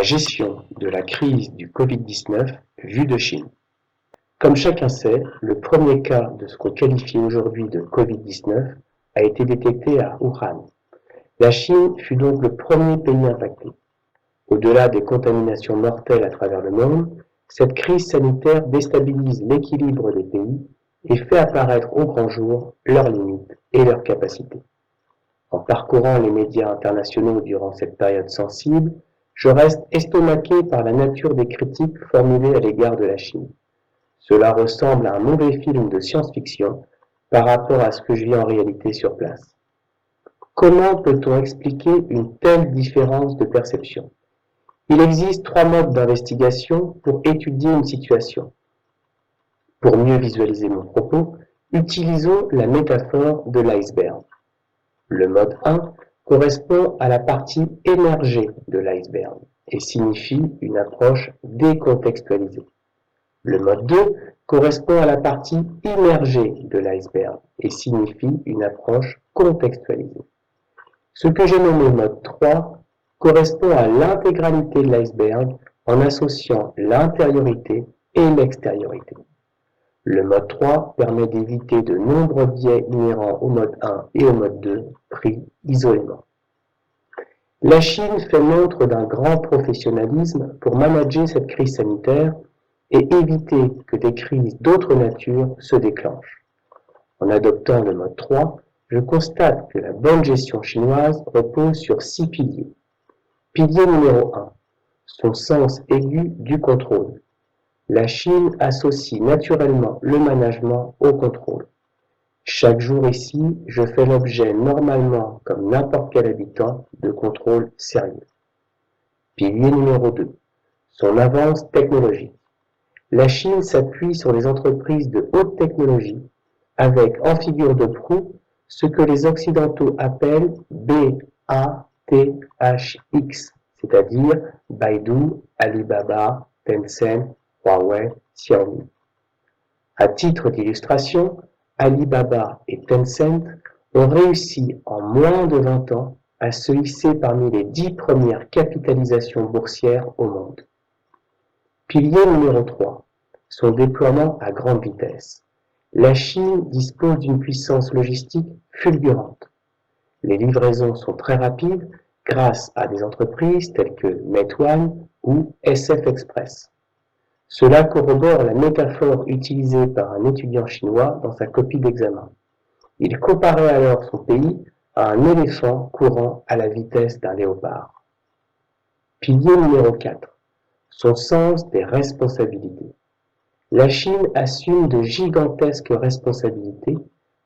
gestion de la crise du Covid-19 vue de Chine. Comme chacun sait, le premier cas de ce qu'on qualifie aujourd'hui de Covid-19 a été détecté à Wuhan. La Chine fut donc le premier pays impacté. Au-delà des contaminations mortelles à travers le monde, cette crise sanitaire déstabilise l'équilibre des pays et fait apparaître au grand jour leurs limites et leurs capacités. En parcourant les médias internationaux durant cette période sensible, je reste estomaqué par la nature des critiques formulées à l'égard de la Chine. Cela ressemble à un mauvais film de science-fiction par rapport à ce que je vis en réalité sur place. Comment peut-on expliquer une telle différence de perception? Il existe 3 modes d'investigation pour étudier une situation. Pour mieux visualiser mon propos, utilisons la métaphore de l'iceberg. Le mode 1 correspond à la partie émergée de l'iceberg et signifie une approche décontextualisée. Le mode 2 correspond à la partie immergée de l'iceberg et signifie une approche contextualisée. Ce que j'ai nommé mode 3 correspond à l'intégralité de l'iceberg en associant l'intériorité et l'extériorité. Le mode 3 permet d'éviter de nombreux biais inhérents au mode 1 et au mode 2 pris isolément. La Chine fait montre d'un grand professionnalisme pour manager cette crise sanitaire et éviter que des crises d'autre nature se déclenchent. En adoptant le mode 3, je constate que la bonne gestion chinoise repose sur 6 piliers. Pilier numéro 1, son sens aigu du contrôle. La Chine associe naturellement le management au contrôle. Chaque jour ici, je fais l'objet normalement, comme n'importe quel habitant, de contrôle sérieux. Pilier numéro 2, son avance technologique. La Chine s'appuie sur les entreprises de haute technologie avec en figure de proue ce que les Occidentaux appellent BATHX, c'est-à-dire Baidu, Alibaba, Tencent, Huawei, Xiaomi. À titre d'illustration, Alibaba et Tencent ont réussi en moins de 20 ans à se hisser parmi les 10 premières capitalisations boursières au monde. Pilier numéro 3, son déploiement à grande vitesse. La Chine dispose d'une puissance logistique fulgurante. Les livraisons sont très rapides grâce à des entreprises telles que Meituan ou SF Express. Cela corrobore la métaphore utilisée par un étudiant chinois dans sa copie d'examen. Il comparait alors son pays à un éléphant courant à la vitesse d'un léopard. Pilier numéro 4. Son sens des responsabilités. La Chine assume de gigantesques responsabilités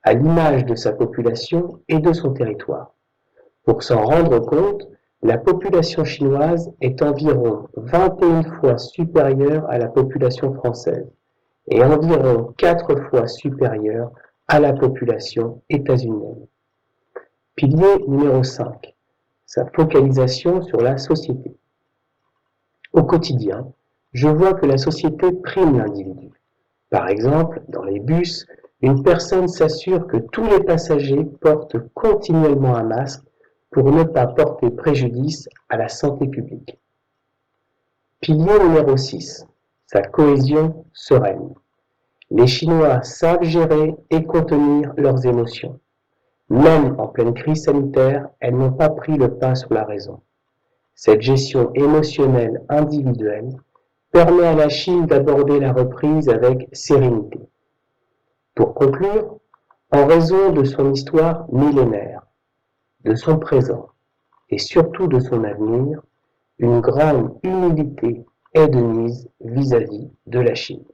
à l'image de sa population et de son territoire. Pour s'en rendre compte, la population chinoise est environ 21 fois supérieure à la population française et environ 4 fois supérieure à la population états-unienne. Pilier numéro 5. Sa focalisation sur la société. Au quotidien, je vois que la société prime l'individu. Par exemple, dans les bus, une personne s'assure que tous les passagers portent continuellement un masque pour ne pas porter préjudice à la santé publique. Pilier numéro 6. Sa cohésion sereine. Les Chinois savent gérer et contenir leurs émotions. Même en pleine crise sanitaire, elles n'ont pas pris le pas sur la raison. Cette gestion émotionnelle individuelle permet à la Chine d'aborder la reprise avec sérénité. Pour conclure, en raison de son histoire millénaire, de son présent et surtout de son avenir, une grande humilité est de mise vis-à-vis de la Chine.